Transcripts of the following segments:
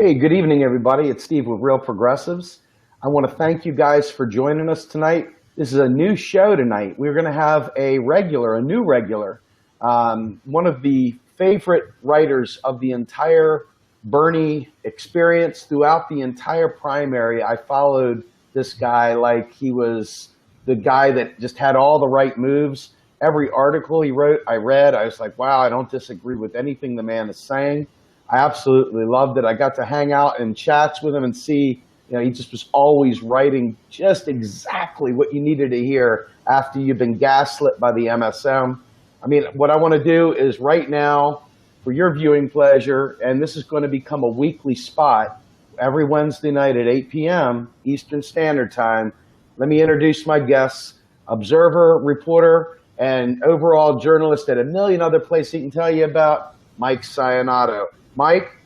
Hey, good evening, everybody. It's Steve with Real Progressives. I want to thank you guys for joining us tonight. This is a new show tonight. We're going to have a new regular, one of the favorite writers of the entire Bernie experience throughout the entire primary. I followed this guy like he was the guy that just had all the right moves. Every article he wrote, I read. I was like, wow, I don't disagree with anything the man is saying. I absolutely loved it. I got to hang out in chats with him and see, he just was always writing just exactly what you needed to hear after you've been gaslit by the MSM. I mean, what I want to do is right now, for your viewing pleasure, and this is going to become a weekly spot every Wednesday night at 8 p.m. Eastern Standard Time. Let me introduce my guests, observer, reporter, and overall journalist at a million other places he can tell you about, Mike Sainato. Mike,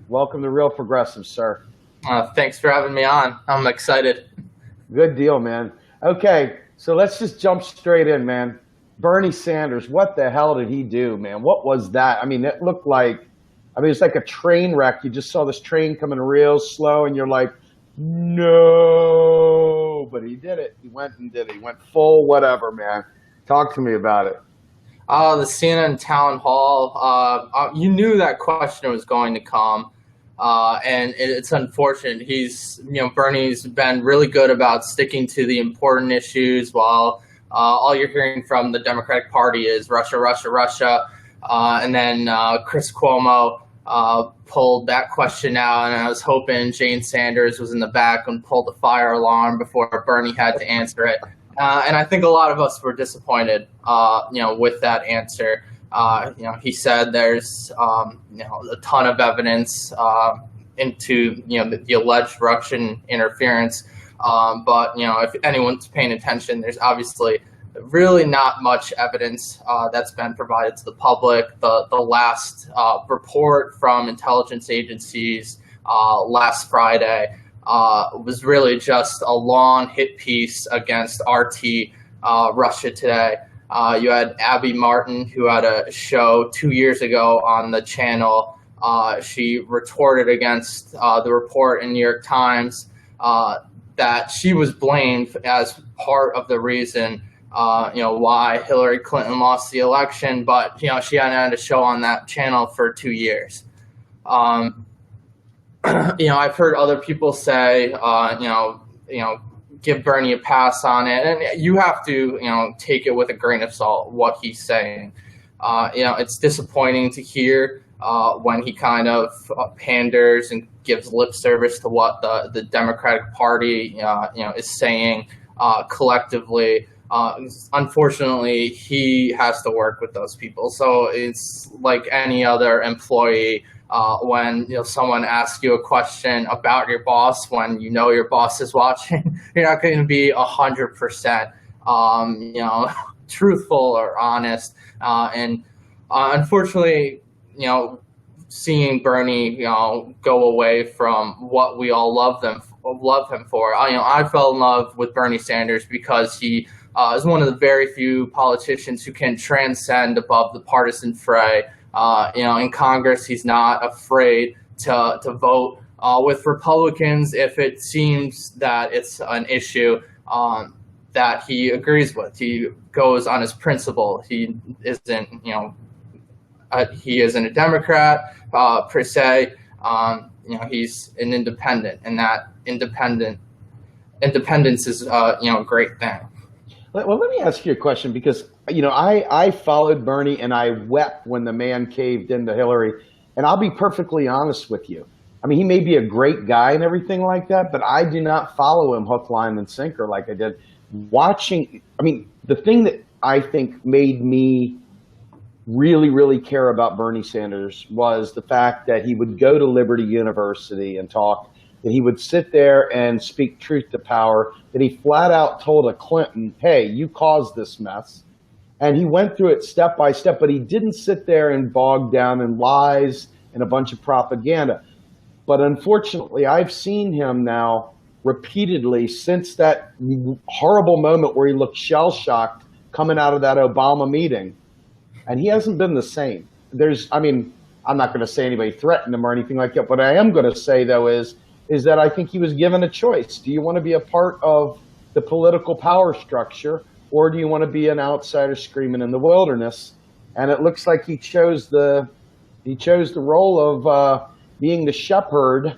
welcome to Real Progressive, sir. Thanks for having me on. I'm excited. Good deal, man. Okay, so let's just jump straight in, man. Bernie Sanders, what the hell did he do, man? What was that? I mean, it looked like, it's like a train wreck. You just saw this train coming real slow, and you're like, no. But he did it. He went and did it. He went full whatever, man. Talk to me about it. The CNN town hall, you knew that question was going to come, and it's unfortunate. Bernie's been really good about sticking to the important issues while all you're hearing from the Democratic Party is Russia, Russia, Russia. And then Chris Cuomo pulled that question out, and I was hoping Jane Sanders was in the back and pulled the fire alarm before Bernie had to answer it. And I think a lot of us were disappointed, with that answer. He said there's, a ton of evidence into, the alleged Russian interference. But if anyone's paying attention, there's obviously really not much evidence that's been provided to the public. The last report from intelligence agencies last Friday was really just a long hit piece against RT Russia Today. You had Abby Martin, who had a show 2 years ago on the channel. She retorted against the report in New York Times that she was blamed as part of the reason, why Hillary Clinton lost the election. But, she hadn't had a show on that channel for 2 years. I've heard other people say, give Bernie a pass on it. And you have to, take it with a grain of salt, what he's saying. It's disappointing to hear when he kind of panders and gives lip service to what the Democratic Party, is saying collectively. Unfortunately, he has to work with those people. So it's like any other employee. When someone asks you a question about your boss, when your boss is watching, you're not going to be 100%, truthful or honest. And unfortunately, seeing Bernie, go away from what we all love him for. I fell in love with Bernie Sanders because he is one of the very few politicians who can transcend above the partisan fray. In Congress, he's not afraid to vote with Republicans if it seems that it's an issue that he agrees with. He goes on his principle. He isn't, he isn't a Democrat per se. He's an independent, and that independence is a great thing. Well, let me ask you a question because, I followed Bernie and I wept when the man caved into Hillary. And I'll be perfectly honest with you. He may be a great guy and everything like that, but I do not follow him hook, line, and sinker like I did. The thing that I think made me really, really care about Bernie Sanders was the fact that he would go to Liberty University and talk, that he would sit there and speak truth to power, that he flat out told a Clinton, hey, you caused this mess. And he went through it step by step, but he didn't sit there and bog down in lies and a bunch of propaganda. But unfortunately, I've seen him now repeatedly since that horrible moment where he looked shell-shocked coming out of that Obama meeting. And he hasn't been the same. I'm not going to say anybody threatened him or anything like that. What I am going to say, though, is that I think he was given a choice. Do you want to be a part of the political power structure, or do you want to be an outsider screaming in the wilderness? And it looks like he chose the role of being the shepherd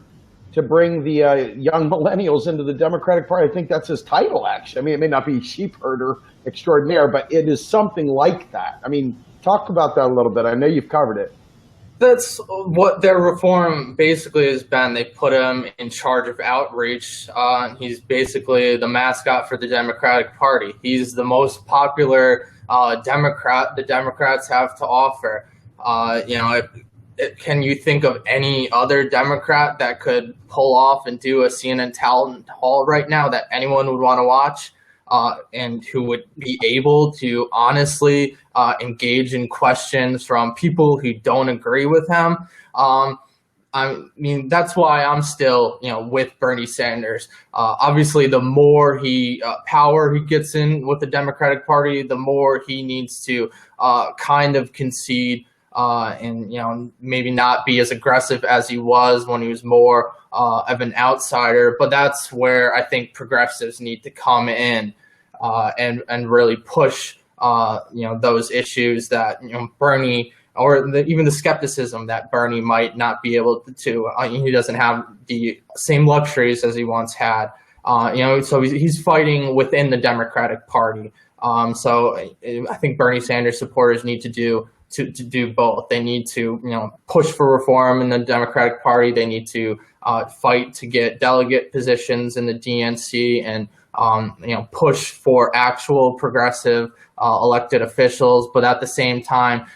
to bring the young millennials into the Democratic Party. I think that's his title, actually. I mean, it may not be sheep herder extraordinaire, but it is something like that. I mean, talk about that a little bit. I know you've covered it. That's what their reform basically has been. They put him in charge of outreach. He's basically the mascot for the Democratic Party. He's the most popular Democrat the Democrats have to offer. Can you think of any other Democrat that could pull off and do a CNN town hall right now that anyone would want to watch? And who would be able to honestly engage in questions from people who don't agree with him. I mean, that's why I'm still, with Bernie Sanders. Obviously, the more power he gets in with the Democratic Party, the more he needs to kind of concede and maybe not be as aggressive as he was when he was more of an outsider. But that's where I think progressives need to come in. And really push those issues that Bernie, or even the skepticism that Bernie might not be able to. He doesn't have the same luxuries as he once had. So he's fighting within the Democratic Party. So I think Bernie Sanders supporters need to do both. They need to push for reform in the Democratic Party. They need to fight to get delegate positions in the DNC and push for actual progressive elected officials, but at the same time,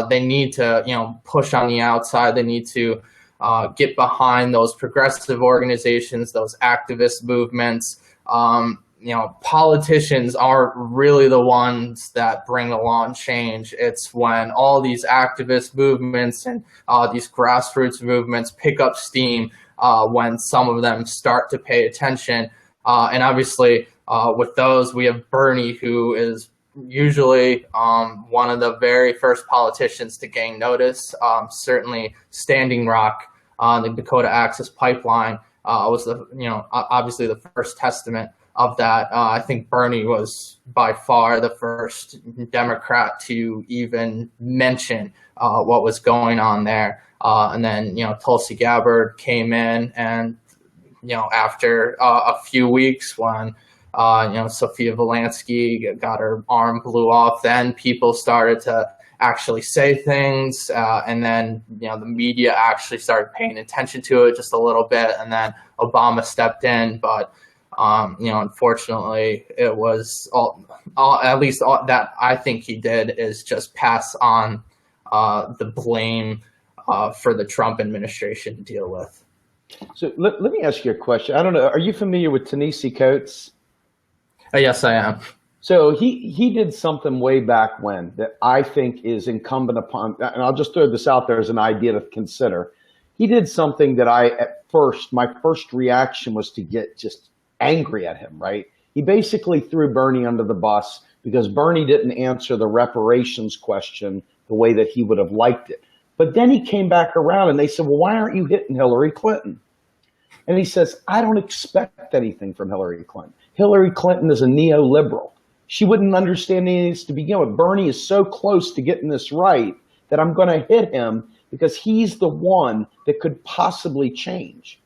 they need to, push on the outside. They need to get behind those progressive organizations, those activist movements. Politicians aren't really the ones that bring along change. It's when all these activist movements and these grassroots movements pick up steam, when some of them start to pay attention. And obviously, with those, we have Bernie, who is usually one of the very first politicians to gain notice. Certainly, Standing Rock, the Dakota Access Pipeline, was obviously the first testament of that. I think Bernie was by far the first Democrat to even mention what was going on there. And then, Tulsi Gabbard came in, and after a few weeks when, Sophia Valansky got her arm blew off, then people started to actually say things. And then, the media actually started paying attention to it just a little bit. And then Obama stepped in. But, unfortunately, it was at least all that I think he did is just pass on the blame for the Trump administration to deal with. So let me ask you a question. I don't know. Are you familiar with Ta-Nehisi Coates? Yes, I am. So he did something way back when that I think is incumbent upon, and I'll just throw this out there as an idea to consider. He did something that my first reaction was to get just angry at him, right? He basically threw Bernie under the bus because Bernie didn't answer the reparations question the way that he would have liked it. But then he came back around and they said, well, why aren't you hitting Hillary Clinton? And he says, I don't expect anything from Hillary Clinton. Hillary Clinton is a neoliberal. She wouldn't understand any of this to begin with. Bernie is so close to getting this right that I'm going to hit him because he's the one that could possibly change.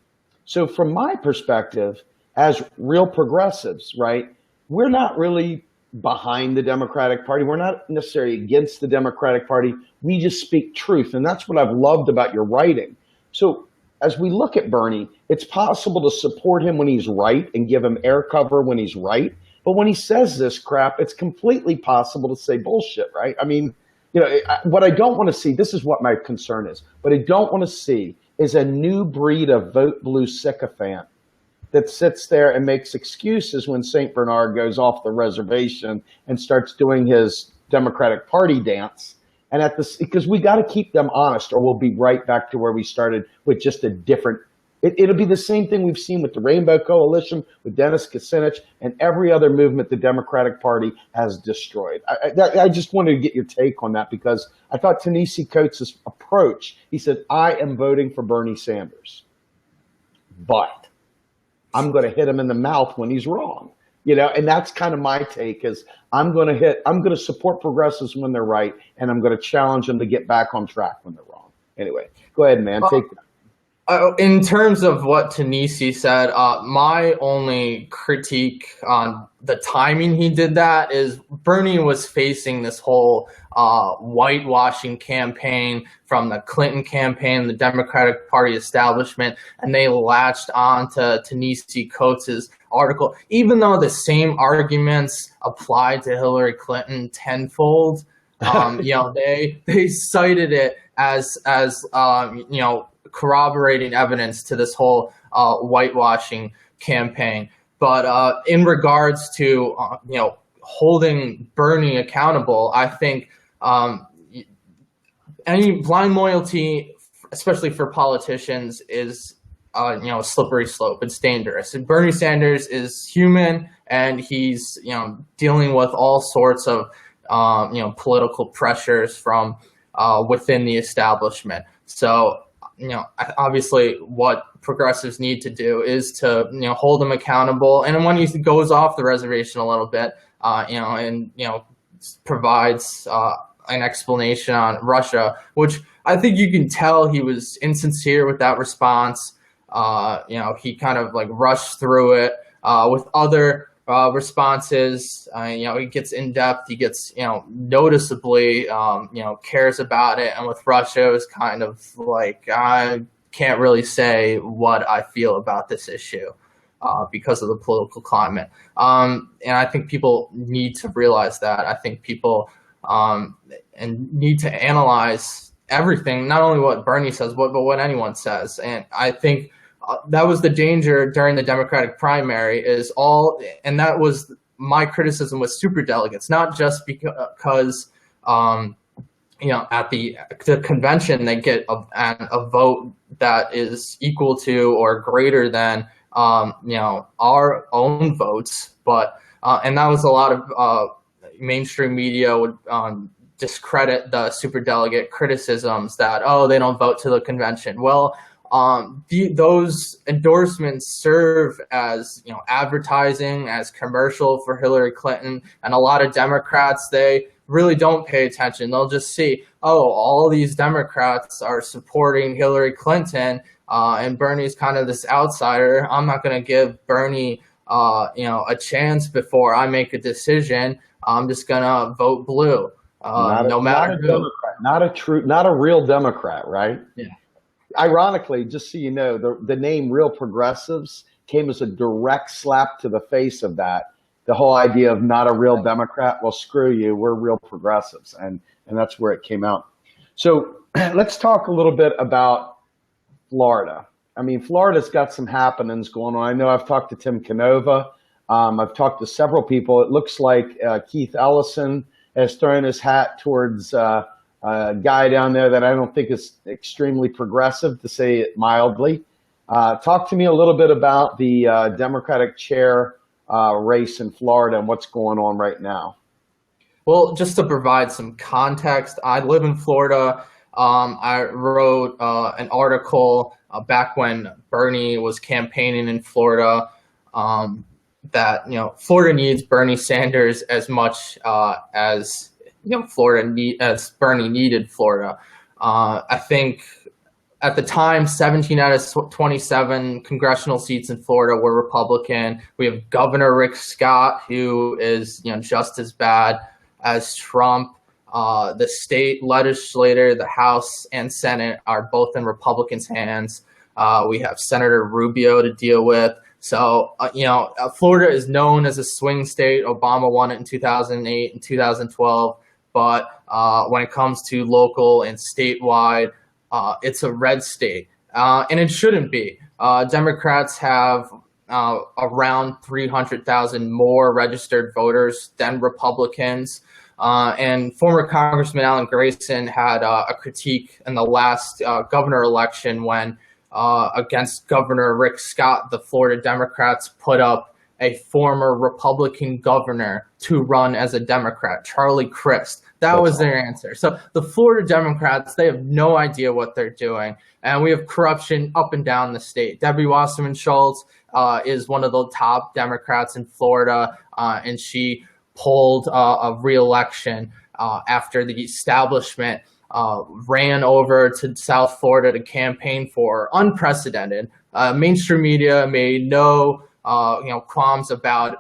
So from my perspective, as real progressives, right, we're not really behind the Democratic Party. We're not necessarily against the Democratic Party. We just speak truth. And that's what I've loved about your writing. So as we look at Bernie, it's possible to support him when he's right and give him air cover when he's right. But when he says this crap, it's completely possible to say bullshit, right? I mean, what I don't want to see, this is what my concern is, what I don't want to see is a new breed of vote blue sycophant that sits there and makes excuses when St. Bernard goes off the reservation and starts doing his Democratic Party dance. And because we got to keep them honest, or we'll be right back to where we started with just a different. It'll be the same thing we've seen with the Rainbow Coalition, with Dennis Kucinich, and every other movement the Democratic Party has destroyed. I just wanted to get your take on that because I thought Ta-Nehisi Coates is a approach. He said, I am voting for Bernie Sanders, but I'm going to hit him in the mouth when he's wrong. And that's kind of my take is I'm going to support progressives when they're right, and I'm going to challenge them to get back on track when they're wrong. Anyway, go ahead, man. Take that. In terms of what Tanisi said, my only critique on the timing he did that is Bernie was facing this whole whitewashing campaign from the Clinton campaign, the Democratic Party establishment, and they latched on to Tanisi Coates' article. Even though the same arguments applied to Hillary Clinton tenfold, they cited it as corroborating evidence to this whole whitewashing campaign. But in regards to holding Bernie accountable, I think any blind loyalty, especially for politicians, is a slippery slope. It's dangerous. And Bernie Sanders is human, and he's dealing with all sorts of political pressures from within the establishment. So obviously what progressives need to do is to, hold him accountable. And when he goes off the reservation a little bit, provides an explanation on Russia, which I think you can tell he was insincere with that response. He kind of rushed through it. With other responses, he gets in depth, he gets, noticeably, cares about it. And with Russia, it was kind of I can't really say what I feel about this issue because of the political climate. And I think people need to realize that. I think people and need to analyze everything, not only what Bernie says, but what anyone says. And I think that was the danger during the Democratic primary and that was my criticism with superdelegates, not just because, at the convention, they get a vote that is equal to or greater than, our own votes. But, and that was a lot of mainstream media would discredit the superdelegate criticisms that, they don't vote to the convention. Well, those endorsements serve as advertising, as commercial for Hillary Clinton, and a lot of Democrats, they really don't pay attention. They'll just see, all these Democrats are supporting Hillary Clinton, and Bernie's kind of this outsider. I'm not going to give Bernie a chance before I make a decision. I'm just going to vote blue. No matter who. Democrat, not a real Democrat, right? Yeah. Ironically, just so you know, the name Real Progressives came as a direct slap to the face of that. The whole idea of not a real Democrat, well, screw you, we're real progressives. And that's where it came out. So let's talk a little bit about Florida. I mean, Florida's got some happenings going on. I know I've talked to Tim Canova. I've talked to several people. It looks like Keith Ellison has thrown his hat towards a guy down there that I don't think is extremely progressive, to say it mildly. Talk to me a little bit about the Democratic chair race in Florida and what's going on right now. Well, just to provide some context, I live in Florida. I wrote an article back when Bernie was campaigning in Florida that Florida needs Bernie Sanders as much as as Bernie needed Florida. I think at the time, 17 out of 27 congressional seats in Florida were Republican. We have Governor Rick Scott, who is just as bad as Trump. The state legislature, the House and Senate, are both in Republicans' hands. We have Senator Rubio to deal with. So, Florida is known as a swing state. Obama won it in 2008 and 2012. But when it comes to local and statewide, it's a red state. And it shouldn't be. Democrats have around 300,000 more registered voters than Republicans. And former Congressman Alan Grayson had a critique in the last governor election when against Governor Rick Scott, the Florida Democrats put up a former Republican governor to run as a Democrat, Charlie Crist. That That's was all. their answer. So the Florida Democrats, they have no idea what they're doing. And we have corruption up and down the state. Debbie Wasserman Schultz is one of the top Democrats in Florida, and she pulled a re-election after the establishment ran over to South Florida to campaign for unprecedented. Mainstream media made no qualms about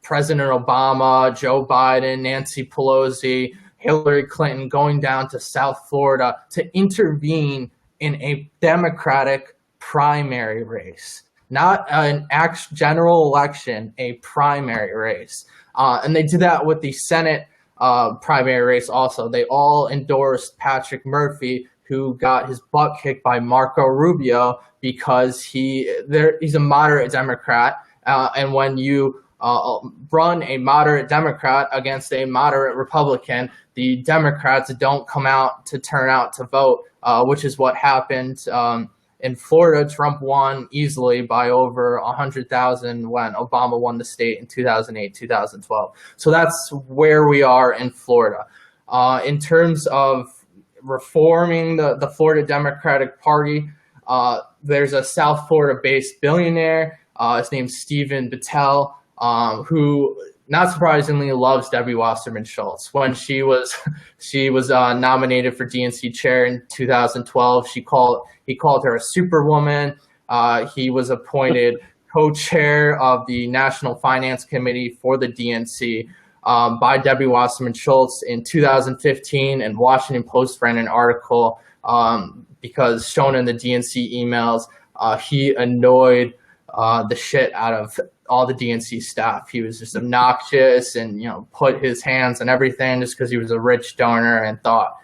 President Obama, Joe Biden, Nancy Pelosi, Hillary Clinton going down to South Florida to intervene in a Democratic primary race, not an general election, a primary race. And they did that with the Senate primary race also. They all endorsed Patrick Murphy, who got his butt kicked by Marco Rubio because he's a moderate Democrat. And when you run a moderate Democrat against a moderate Republican, the Democrats don't come out to turn out to vote, which is what happened in Florida. Trump won easily by over 100,000 when Obama won the state in 2008, 2012. So that's where we are in Florida. In terms of reforming the Florida Democratic Party, there's a South Florida-based billionaire. His name's Stephen Battelle, who, not surprisingly, loves Debbie Wasserman Schultz. When she was nominated for DNC chair in 2012, he called her a superwoman. He was appointed co-chair of the National Finance Committee for the DNC by Debbie Wasserman Schultz in 2015, and Washington Post ran an article because shown in the DNC emails, he annoyed the shit out of all the DNC staff. He was just obnoxious and, put his hands on everything just because he was a rich donor and thought,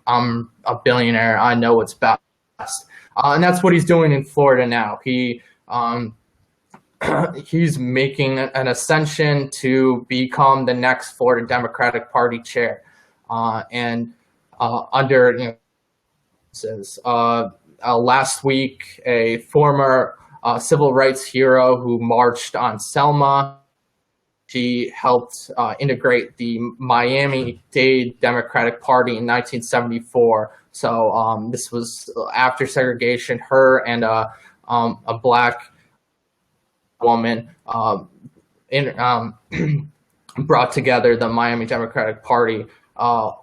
I'm a billionaire, I know what's best. And that's what he's doing in Florida now. He's making an ascension to become the next Florida Democratic Party chair. Under, last week, a former civil rights hero who marched on Selma. She helped integrate the Miami-Dade Democratic Party in 1974. So this was after segregation. Her and a black woman brought together the Miami Democratic Party. The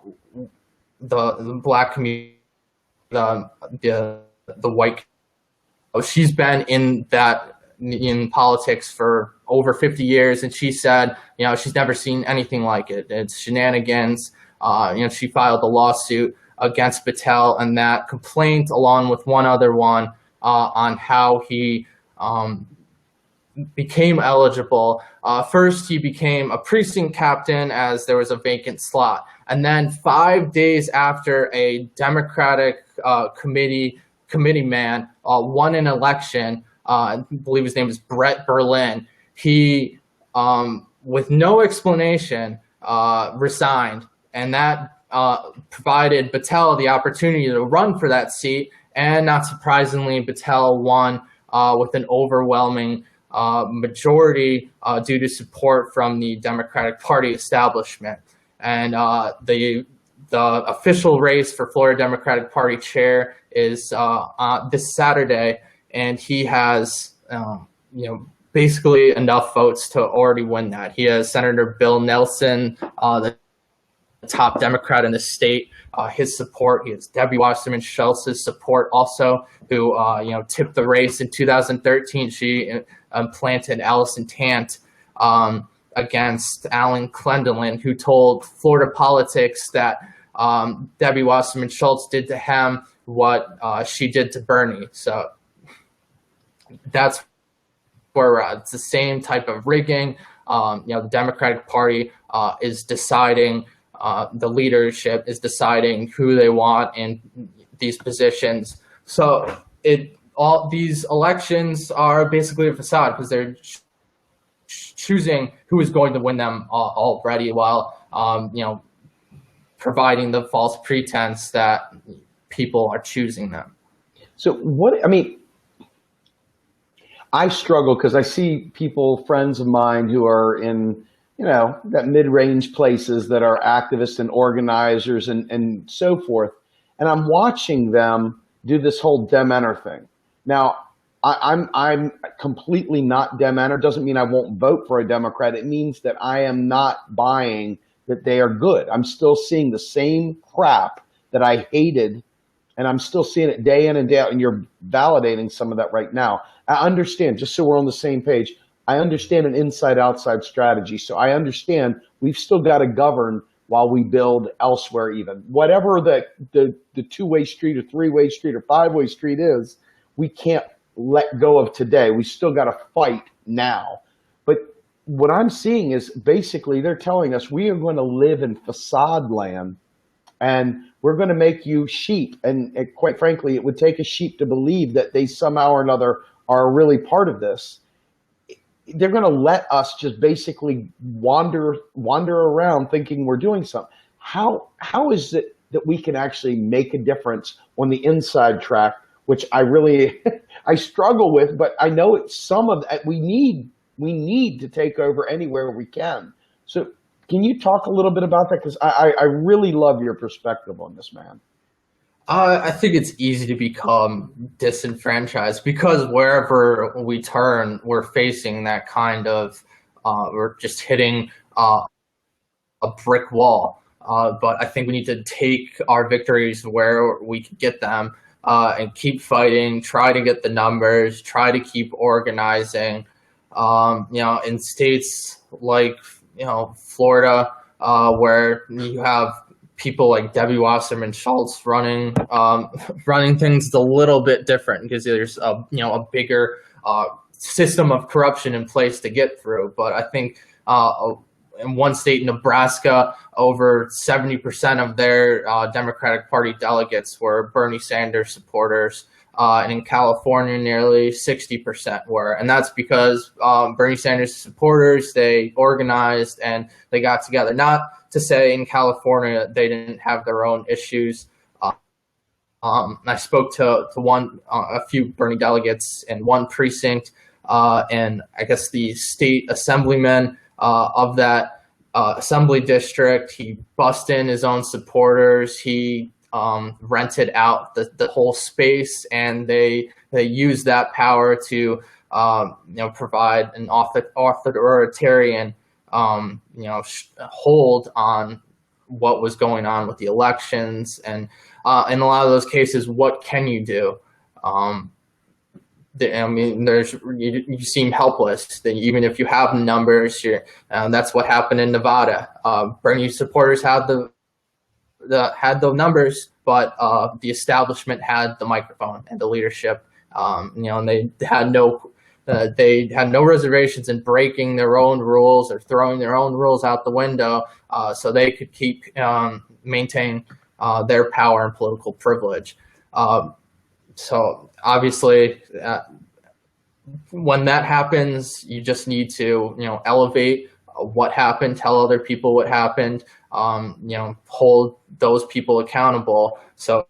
black community, the white. She's been in politics for over 50 years, and she said, she's never seen anything like it. It's shenanigans. She filed a lawsuit against Battelle, and that complaint, along with one other one, on how he became eligible. First, he became a precinct captain as there was a vacant slot, and then 5 days after a Democratic committeeman won an election, I believe his name is Brett Berlin, he, with no explanation, resigned, and that provided Battelle the opportunity to run for that seat, and not surprisingly, Battelle won with an overwhelming majority due to support from the Democratic Party establishment. And the official race for Florida Democratic Party chair is this Saturday, and he has basically enough votes to already win that. He has Senator Bill Nelson, the top Democrat in the state, his support. He has Debbie Wasserman Schultz's support also, who tipped the race in 2013. She implanted Allison Tant against Alan Clendenin, who told Florida Politics that Debbie Wasserman Schultz did to him what she did to Bernie. So that's where we're at. It's the same type of rigging. The Democratic Party is deciding, the leadership is deciding who they want in these positions. So all these elections are basically a facade because they're choosing who is going to win them already, while providing the false pretense that people are choosing them. So I struggle because I see people, friends of mine who are in that mid-range places that are activists and organizers and so forth. And I'm watching them do this whole Dem Enter thing. Now, I'm completely not Dem Enter. Doesn't mean I won't vote for a Democrat. It means that I am not buying that they are good. I'm still seeing the same crap that I hated, and I'm still seeing it day in and day out, and you're validating some of that right now. I understand, just so we're on the same page, I understand an inside-outside strategy. So I understand we've still got to govern while we build elsewhere even. Whatever the two-way street or three-way street or five-way street is, we can't let go of today. We still got to fight now. But what I'm seeing is basically they're telling us we are going to live in facade land, and we're going to make you sheep. And quite frankly, it would take a sheep to believe that they somehow or another are really part of this. They're going to let us just basically wander around thinking we're doing something. How is it that we can actually make a difference on the inside track, which I really I struggle with, but I know it's some of that we need to take over anywhere we can. So can you talk a little bit about that? Because I really love your perspective on this, man. I think it's easy to become disenfranchised because wherever we turn, we're facing that kind of, we're just hitting a brick wall. But I think we need to take our victories where we can get them and keep fighting, try to get the numbers, try to keep organizing. In states like, Florida, where you have people like Debbie Wasserman Schultz running things a little bit different because there's a bigger system of corruption in place to get through. But I think in one state, Nebraska, over 70% of their Democratic Party delegates were Bernie Sanders supporters. And in California, nearly 60% were. And that's because Bernie Sanders supporters, they organized and they got together. Not to say in California they didn't have their own issues. I spoke to a few Bernie delegates in one precinct, and I guess the state assemblyman of that assembly district, he bussed in his own supporters. He rented out the whole space, and they used that power to provide an authoritarian hold on what was going on with the elections. And in a lot of those cases, what can you do? You seem helpless. Even if you have numbers, that's what happened in Nevada. Bernie supporters had the numbers, but the establishment had the microphone and the leadership. And they had no reservations in breaking their own rules or throwing their own rules out the window, so they could keep maintain their power and political privilege. So obviously, when that happens, you just need to elevate what happened, tell other people what happened, hold those people accountable. So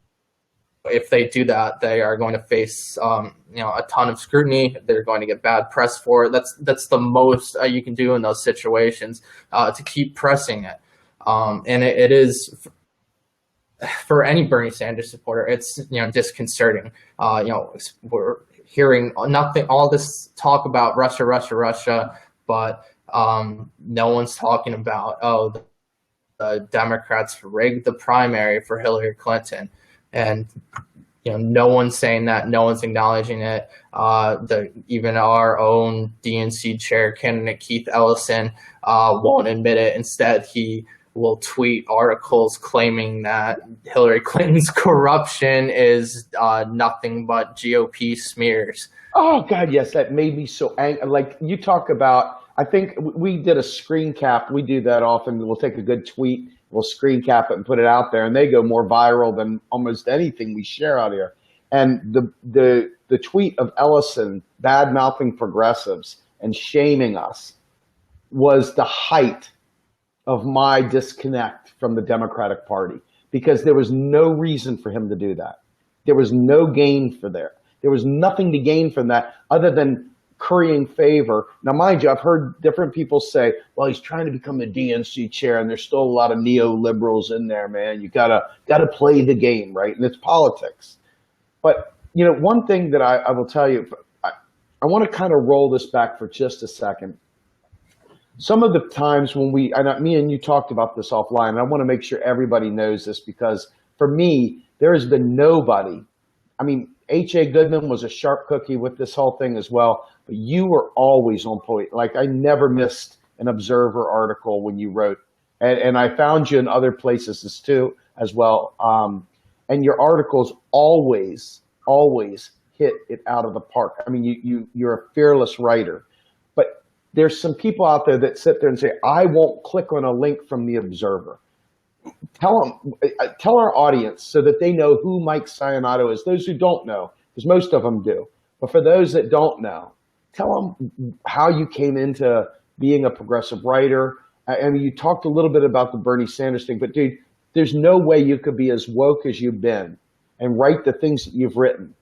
if they do that, they are going to face a ton of scrutiny. They're going to get bad press for it. That's the most you can do in those situations, to keep pressing it. And it is, for any Bernie Sanders supporter, it's disconcerting. We're hearing all this talk about Russia, but no one's talking about the Democrats rigged the primary for Hillary Clinton, and no one's saying that, no one's acknowledging it. Even our own DNC chair candidate Keith Ellison won't admit it. Instead, he will tweet articles claiming that Hillary Clinton's corruption is nothing but GOP smears. Oh God, yes, that made me so angry. Like you talk about, I think we did a screen cap. We do that often. We'll take a good tweet, we'll screen cap it and put it out there, and they go more viral than almost anything we share out here. And the tweet of Ellison bad mouthing progressives and shaming us was the height of my disconnect from the Democratic Party, because there was no reason for him to do that. There was no gain for there. There was nothing to gain from that other than currying favor. Now, mind you, I've heard different people say, well, he's trying to become the DNC chair, and there's still a lot of neoliberals in there, man. You gotta play the game, right? And it's politics. But, one thing that I will tell you, I want to kind of roll this back for just a second. Some of the times when me and you talked about this offline, and I want to make sure everybody knows this, because for me, there has been nobody. I mean, H.A. Goodman was a sharp cookie with this whole thing as well, but you were always on point. Like, I never missed an Observer article when you wrote, and I found you in other places too as well. And your articles always hit it out of the park. I mean, you're a fearless writer. But there's some people out there that sit there and say, I won't click on a link from the Observer. Tell our audience so that they know who Mike Sainato is. Those who don't know, because most of them do. But for those that don't know, tell them how you came into being a progressive writer. I mean, you talked a little bit about the Bernie Sanders thing, but dude, there's no way you could be as woke as you've been and write the things that you've written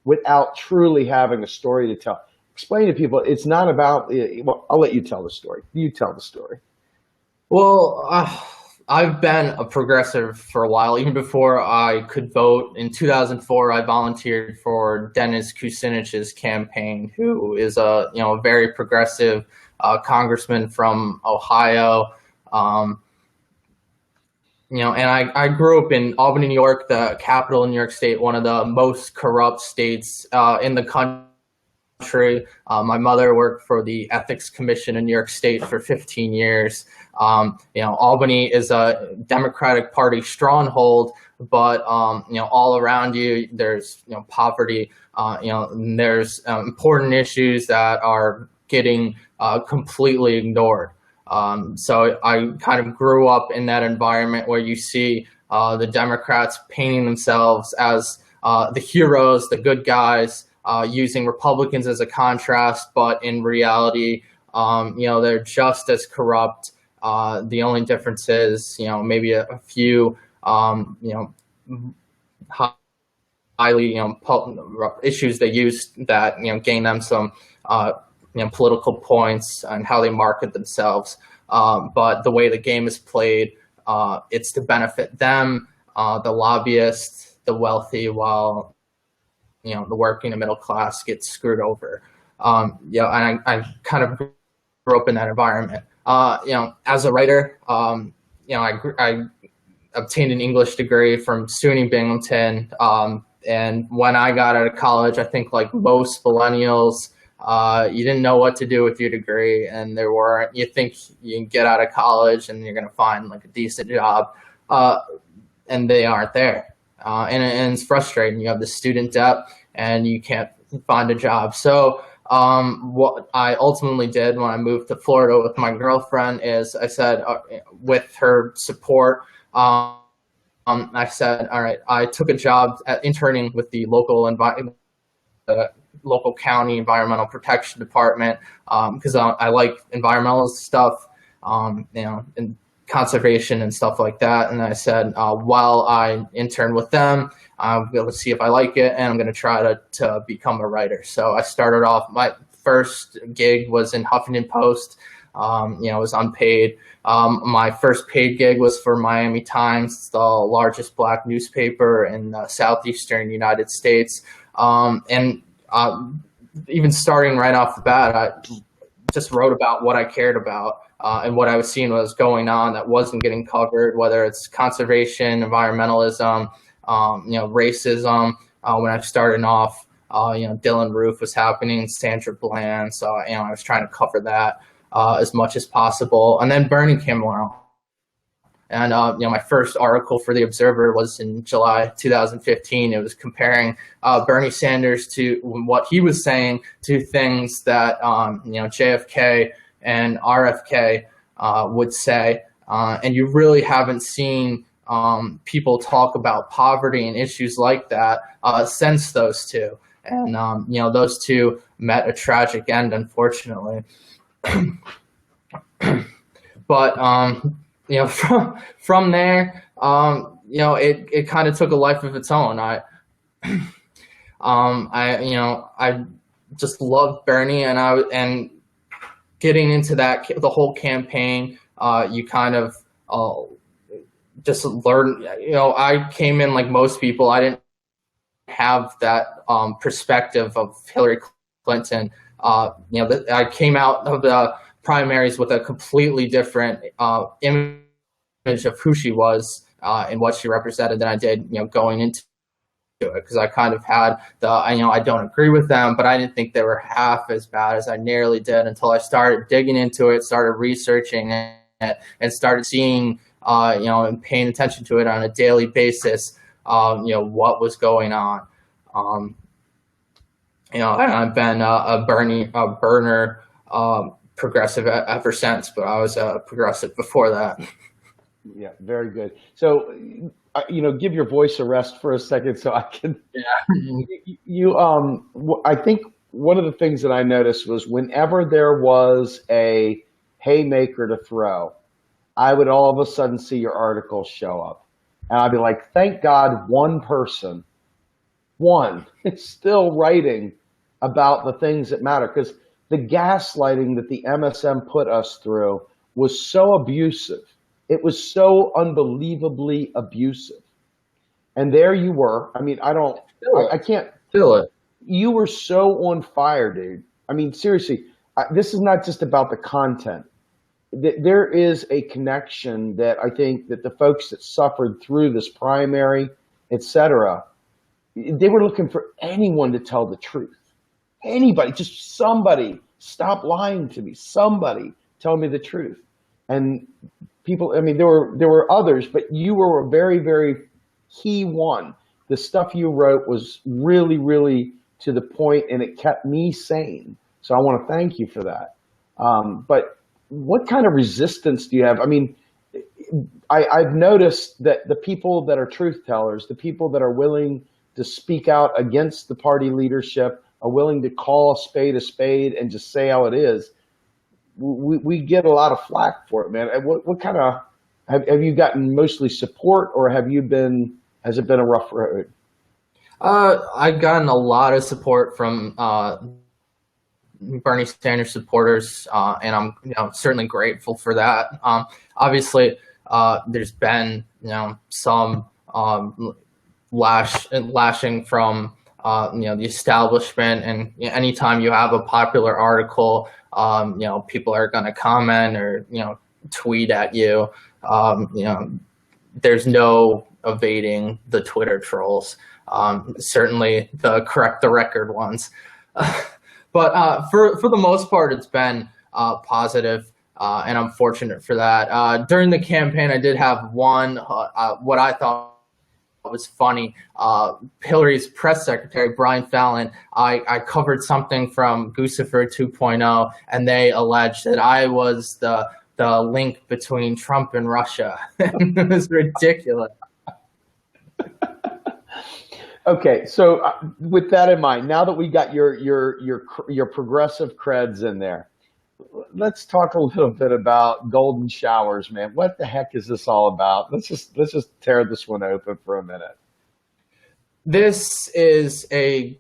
without truly having a story to tell. Explain to people, it's not about, well, I'll let you tell the story. You tell the story. Well, I've been a progressive for a while. Even before I could vote in 2004, I volunteered for Dennis Kucinich's campaign, who is a very progressive congressman from Ohio. And I grew up in Albany, New York, the capital of New York State, one of the most corrupt states in the country. My mother worked for the Ethics Commission in New York State for 15 years. Albany is a Democratic Party stronghold, but all around you there's poverty. There's important issues that are getting completely ignored. So I kind of grew up in that environment where you see the Democrats painting themselves as the heroes, the good guys, using Republicans as a contrast, but in reality, they're just as corrupt. The only difference is, maybe a few, highly, issues they use that, gain them some, political points and how they market themselves. But the way the game is played, it's to benefit them, the lobbyists, the wealthy, while, the working and middle class gets screwed over. And I kind of grew up in that environment. As a writer, I obtained an English degree from SUNY Binghamton. And when I got out of college, I think like most millennials, you didn't know what to do with your degree, and you think you can get out of college and you're going to find like a decent job, and they aren't there. And it's frustrating. You have the student debt and you can't find a job. So what I ultimately did when I moved to Florida with my girlfriend is I said, with her support, I said, all right, I took a job at interning with the local county environmental protection department, because I like environmental stuff, and conservation and stuff like that. And I said, while I intern with them, I'm going to see if I like it, and I'm going to try to become a writer. So I started off, my first gig was in Huffington Post. It was unpaid. My first paid gig was for Miami Times, the largest black newspaper in the southeastern United States. Even starting right off the bat, I just wrote about what I cared about, and what I was seeing was going on that wasn't getting covered, whether it's conservation, environmentalism, racism. When I started off, Dylan Roof was happening, Sandra Bland. So, I was trying to cover that as much as possible. And then Bernie came around. And, my first article for The Observer was in July 2015. It was comparing Bernie Sanders to what he was saying to things that, JFK and RFK would say. And you really haven't seen people talk about poverty and issues like that since those two. And, those two met a tragic end, unfortunately. But, from there, it kind of took a life of its own. I just loved Bernie, and getting into the whole campaign, you kind of just learn. I came in like most people. I didn't have that perspective of Hillary Clinton. I came out of the primaries with a completely different image of who she was and what she represented than I did, going into it, because I kind of had I don't agree with them, but I didn't think they were half as bad as I nearly did until I started digging into it, started researching it, and started seeing, and paying attention to it on a daily basis, what was going on. And I've been a burner, progressive ever since, but I was a progressive before that. Yeah, very good. So, give your voice a rest for a second so I can. Yeah. I think one of the things that I noticed was whenever there was a haymaker to throw, I would all of a sudden see your articles show up. And I'd be like, thank God one person, one, is still writing about the things that matter. Because the gaslighting that the MSM put us through was so abusive. It was so unbelievably abusive. And there you were. I mean, I can't Feel it. you were so on fire, dude. I mean, seriously, this is not just about the content. There is a connection that I think that the folks that suffered through this primary, et cetera, they were looking for anyone to tell the truth. Anybody, just somebody, stop lying to me. Somebody tell me the truth. And people, I mean, there were others, but you were a very, very key one. The stuff you wrote was really, really to the point, and it kept me sane. So I want to thank you for that. But what kind of resistance do you have? I mean, I've noticed that the people that are truth tellers, the people that are willing to speak out against the party leadership, are willing to call a spade and just say how it is, we get a lot of flack for it, man. What kind of, have you gotten mostly support, or has it been a rough road? I've gotten a lot of support from Bernie Sanders supporters, and I'm certainly grateful for that. Obviously, there's been some lashing from the establishment, and anytime you have a popular article, people are going to comment or tweet at you. There's no evading the Twitter trolls. Certainly the correct the record ones. But for the most part, it's been positive, and I'm fortunate for that. During the campaign, I did have one, what I thought was funny. Hillary's press secretary, Brian Fallon, I covered something from Guccifer 2.0, and they alleged that I was the link between Trump and Russia. It was ridiculous. Okay, so with that in mind, now that we got your progressive creds in there, let's talk a little bit about golden showers, man. What the heck is this all about? Let's just tear this one open for a minute. This is a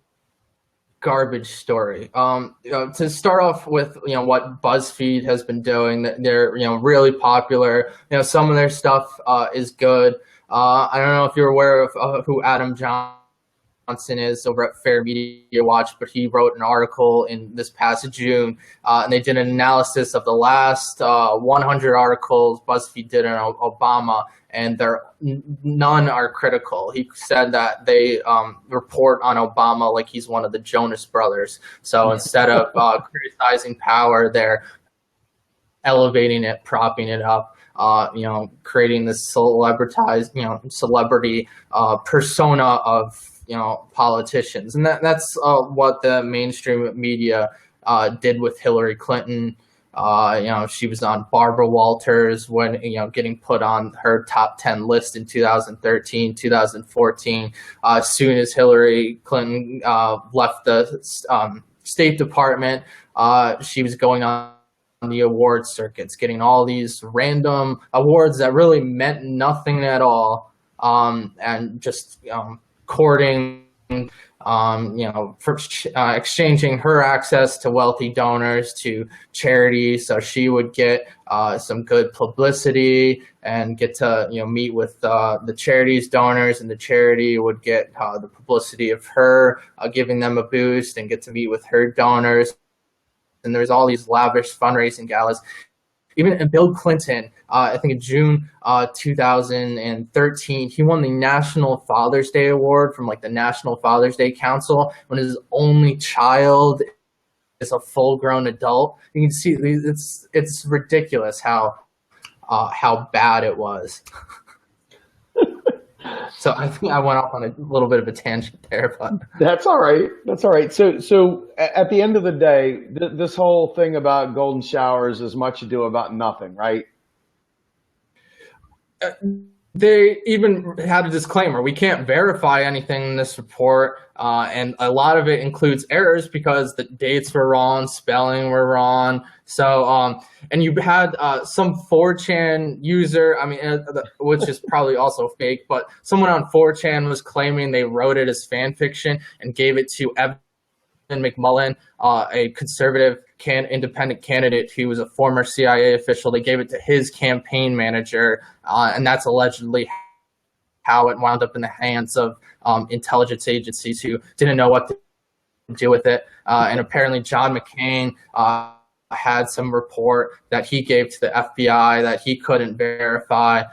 garbage story. To start off with, what BuzzFeed has been doing, they're really popular. Some of their stuff is good. I don't know if you're aware of who Adam Johnson is over at Fair Media Watch, but he wrote an article in this past June, and they did an analysis of the last 100 articles BuzzFeed did on Obama, and none are critical. He said that they report on Obama like he's one of the Jonas Brothers. So instead of criticizing power, they're elevating it, propping it up, creating this celebrity persona of politicians, and that's what the mainstream media did with Hillary Clinton. She was on Barbara Walters when getting put on her top 10 list in 2013, 2014. As soon as Hillary Clinton left the State Department, she was going on the award circuits, getting all these random awards that really meant nothing at all, and just courting for exchanging her access to wealthy donors to charities, so she would get some good publicity and get to meet with the charity's donors, and the charity would get the publicity of her giving them a boost and get to meet with her donors. And there's all these lavish fundraising galas. Even Bill Clinton, I think in June 2013, he won the National Father's Day Award from the National Father's Day Council when his only child is a full-grown adult. You can see it's ridiculous how bad it was. So I think I went off on a little bit of a tangent there, but That's all right. That's all right. So at the end of the day, this whole thing about golden showers is much ado about nothing, right? they even had a disclaimer: we can't verify anything in this report, and a lot of it includes errors because the dates were wrong, spelling were wrong. So, and you had some 4chan user, which is probably also fake, but someone on 4chan was claiming they wrote it as fan fiction and gave it to Evan McMullen, a conservative independent candidate who was a former CIA official. They gave it to his campaign manager, and that's allegedly how it wound up in the hands of intelligence agencies who didn't know what to do with it. And apparently John McCain had some report that he gave to the FBI that he couldn't verify.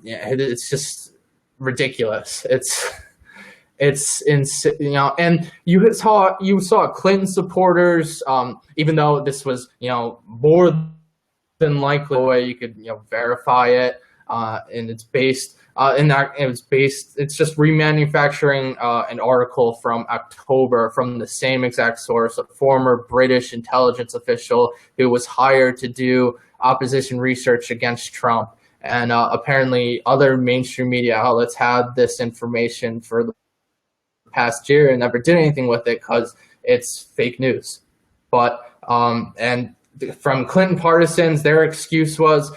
It's just ridiculous. It's insane, and you saw Clinton supporters, even though this was, more than likely a way you could, verify it, and it's based it's just remanufacturing an article from October from the same exact source, a former British intelligence official who was hired to do opposition research against Trump. And apparently other mainstream media outlets had this information for the past year and never did anything with it because it's fake news. But and from Clinton partisans, their excuse was,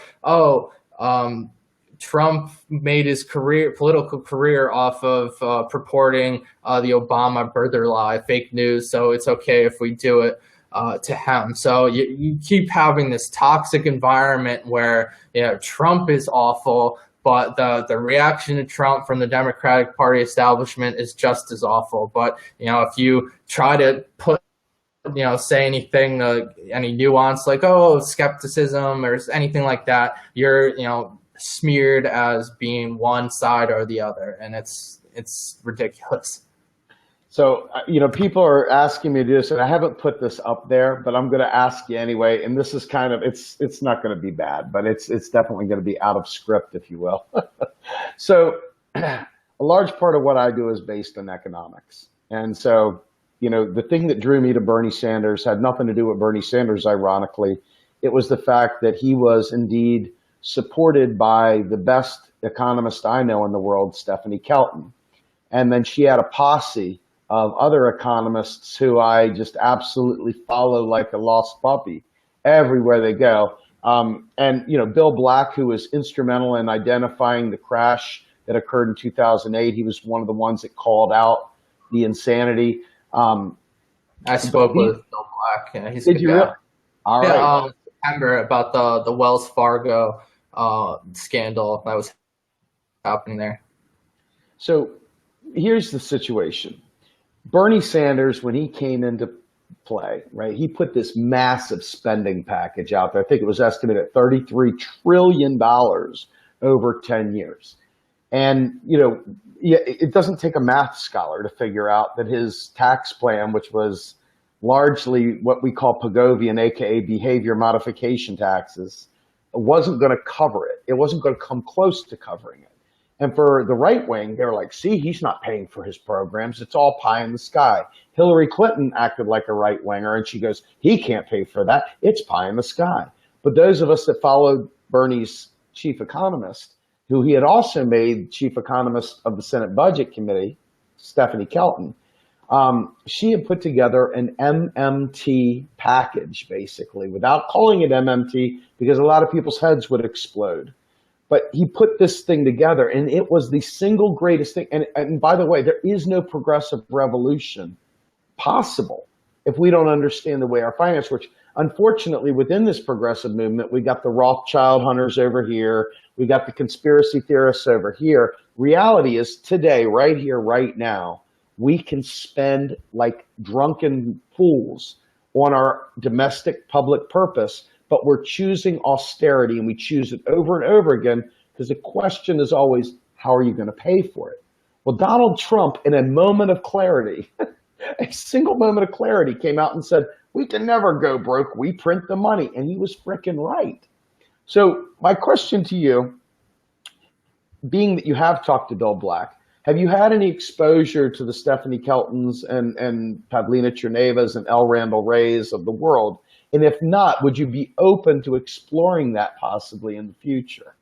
Trump made his political career off of purporting the Obama birther lie, fake news, so it's okay if we do it to him. So you keep having this toxic environment where Trump is awful, but the reaction to Trump from the Democratic Party establishment is just as awful. But if you try to say anything, any nuance like skepticism or anything like that, you're smeared as being one side or the other, and it's ridiculous. So, people are asking me to do this, and I haven't put this up there, but I'm going to ask you anyway. And this is kind of, it's not going to be bad, but it's definitely going to be out of script, if you will. So a large part of what I do is based on economics. And so, the thing that drew me to Bernie Sanders had nothing to do with Bernie Sanders, ironically. It was the fact that he was indeed supported by the best economist I know in the world, Stephanie Kelton. And then she had a posse of other economists who I just absolutely follow like a lost puppy everywhere they go. And Bill Black, who was instrumental in identifying the crash that occurred in 2008, he was one of the ones that called out the insanity. I spoke with Bill Black. Yeah, he's a good guy. Really? All right. September about the Wells Fargo scandal that was happening there. So here's the situation. Bernie Sanders, when he came into play, right, he put this massive spending package out there. I think it was estimated at $33 trillion over 10 years. And, it doesn't take a math scholar to figure out that his tax plan, which was largely what we call Pagovian, aka behavior modification taxes, wasn't going to cover it. It wasn't going to come close to covering it. And for the right wing, they were like, see, he's not paying for his programs. It's all pie in the sky. Hillary Clinton acted like a right winger, and she goes, he can't pay for that. It's pie in the sky. But those of us that followed Bernie's chief economist, who he had also made chief economist of the Senate Budget Committee, Stephanie Kelton, she had put together an MMT package, basically, without calling it MMT, because a lot of people's heads would explode. But he put this thing together, and it was the single greatest thing. And by the way, there is no progressive revolution possible if we don't understand the way our finance works. Unfortunately, within this progressive movement, we got the Rothschild hunters over here. We got the conspiracy theorists over here. Reality is today, right here, right now, we can spend like drunken fools on our domestic public purpose, but we're choosing austerity, and we choose it over and over again because the question is always, how are you going to pay for it? Well, Donald Trump, in a moment of clarity, a single moment of clarity, came out and said, we can never go broke. We print the money. And he was frickin' right. So my question to you, being that you have talked to Bill Black, have you had any exposure to the Stephanie Keltons and Pavlina Chernevas and L. Randall Rays of the world? And if not, would you be open to exploring that possibly in the future?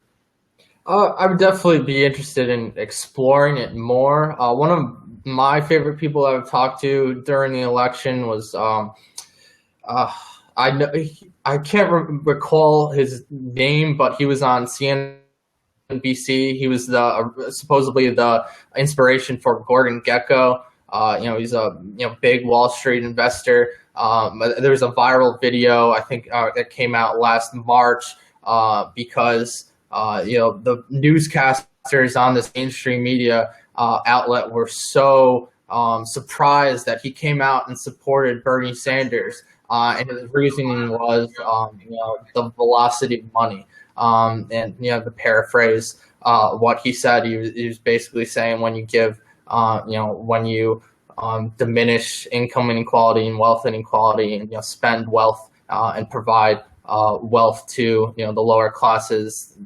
I would definitely be interested in exploring it more. One of my favorite people I've talked to during the election was I can't recall his name, but he was on CNBC. He was supposedly the inspiration for Gordon Gekko. He's a big Wall Street investor. There was a viral video I think that came out last March because the newscasters on this mainstream media outlet were so surprised that he came out and supported Bernie Sanders. And his reasoning was, the velocity of money. To paraphrase what he said, he was basically saying when you give, when you diminish income inequality and wealth inequality, and spend wealth and provide wealth to the lower classes,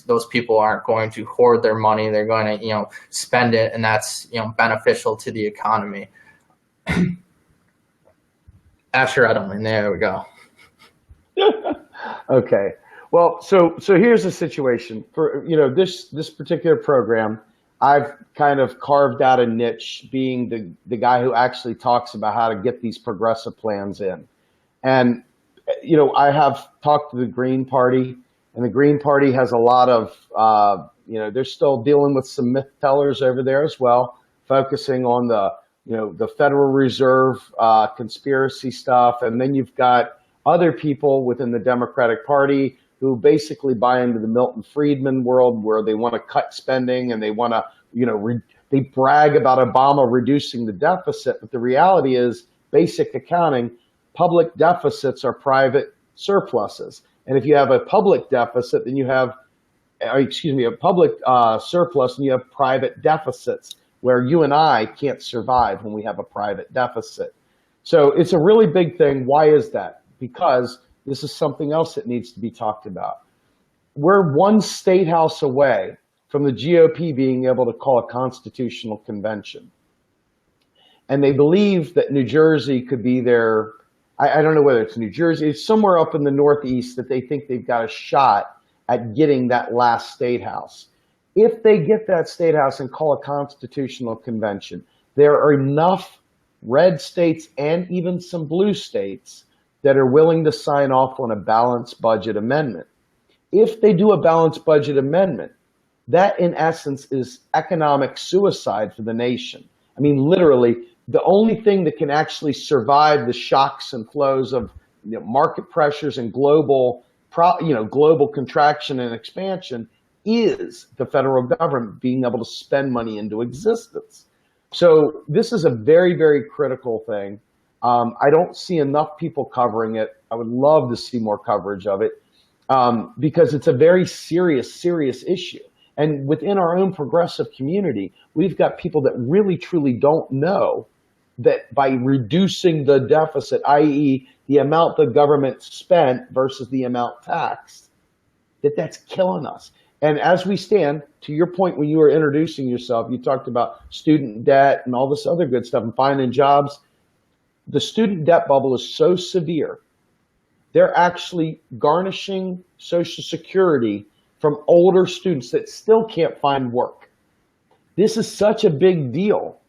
those people aren't going to hoard their money. They're going to spend it, and that's beneficial to the economy. Asher Edelman, there we go. Okay. Well, so here's the situation for this particular program. I've kind of carved out a niche, being the guy who actually talks about how to get these progressive plans in. And I have talked to the Green Party, and the Green Party has a lot of they're still dealing with some myth tellers over there as well, focusing on the Federal Reserve conspiracy stuff. And then you've got other people within the Democratic Party who basically buy into the Milton Friedman world, where they want to cut spending and they want to, they brag about Obama reducing the deficit. But the reality is, basic accounting, public deficits are private surpluses. And if you have a public deficit, then you have, a public surplus, and you have private deficits, where you and I can't survive when we have a private deficit. So it's a really big thing. Why is that? Because this is something else that needs to be talked about. We're one state house away from the GOP being able to call a constitutional convention. And they believe that New Jersey could be their, I don't know whether it's New Jersey, it's somewhere up in the Northeast that they think they've got a shot at getting that last state house. If they get that state house and call a constitutional convention, there are enough red states and even some blue states that are willing to sign off on a balanced budget amendment. If they do a balanced budget amendment, that in essence is economic suicide for the nation. I mean, literally, the only thing that can actually survive the shocks and flows of market pressures and global contraction and expansion is the federal government being able to spend money into existence. So this is a very, very critical thing. I don't see enough people covering it. I would love to see more coverage of it because it's a very serious, serious issue. And within our own progressive community, we've got people that really, truly don't know that by reducing the deficit, i.e. the amount the government spent versus the amount taxed, that's killing us. And as we stand, to your point when you were introducing yourself, you talked about student debt and all this other good stuff and finding jobs. The student debt bubble is so severe, they're actually garnishing Social Security from older students that still can't find work. This is such a big deal.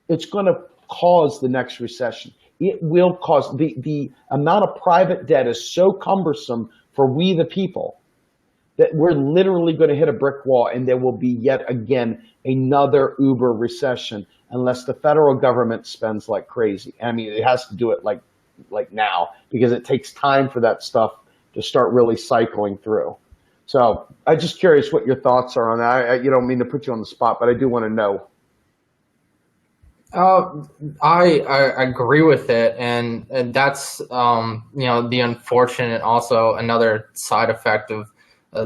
It's going to cause the next recession. It will cause, the amount of private debt is so cumbersome for we the people that we're literally going to hit a brick wall, and there will be yet again another Uber recession unless the federal government spends like crazy. I mean, it has to do it like now, because it takes time for that stuff to start really cycling through. So I'm just curious what your thoughts are on that. You don't mean to put you on the spot, but I do want to know. I agree with it, and that's the unfortunate, also another side effect of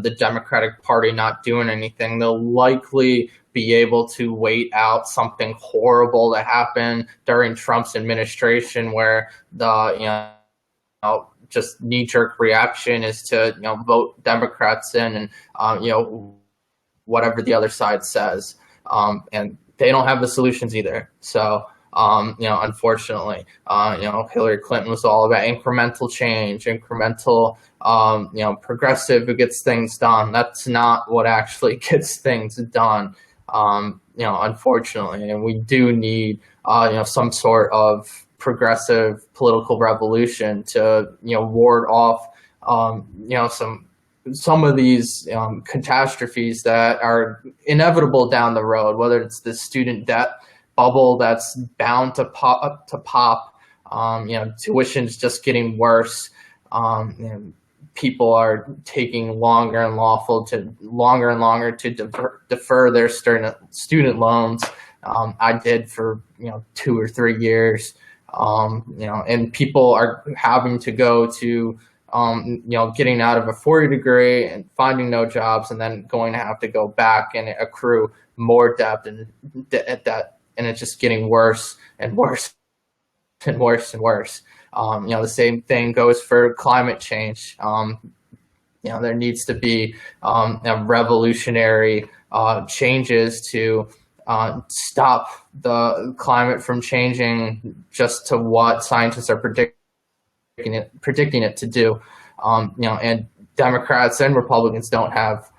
the Democratic Party not doing anything. They'll likely be able to wait out something horrible to happen during Trump's administration, where the just knee-jerk reaction is to vote Democrats in, and whatever the other side says, and they don't have the solutions either. So, unfortunately, Hillary Clinton was all about incremental change, incremental, progressive who gets things done. That's not what actually gets things done, unfortunately. And we do need, some sort of progressive political revolution to, ward off, some of these catastrophes that are inevitable down the road, whether it's the student debt bubble that's bound to pop, tuition's just getting worse. People are taking longer and longer to defer their student loans. I did for 2 or 3 years, and people are having to go to getting out of a 4-year degree and finding no jobs, and then going to have to go back and accrue more debt, and it's just getting worse and worse and worse and worse. The same thing goes for climate change. There needs to be revolutionary changes to stop the climate from changing just to what scientists are predicting it to do. And Democrats and Republicans don't have,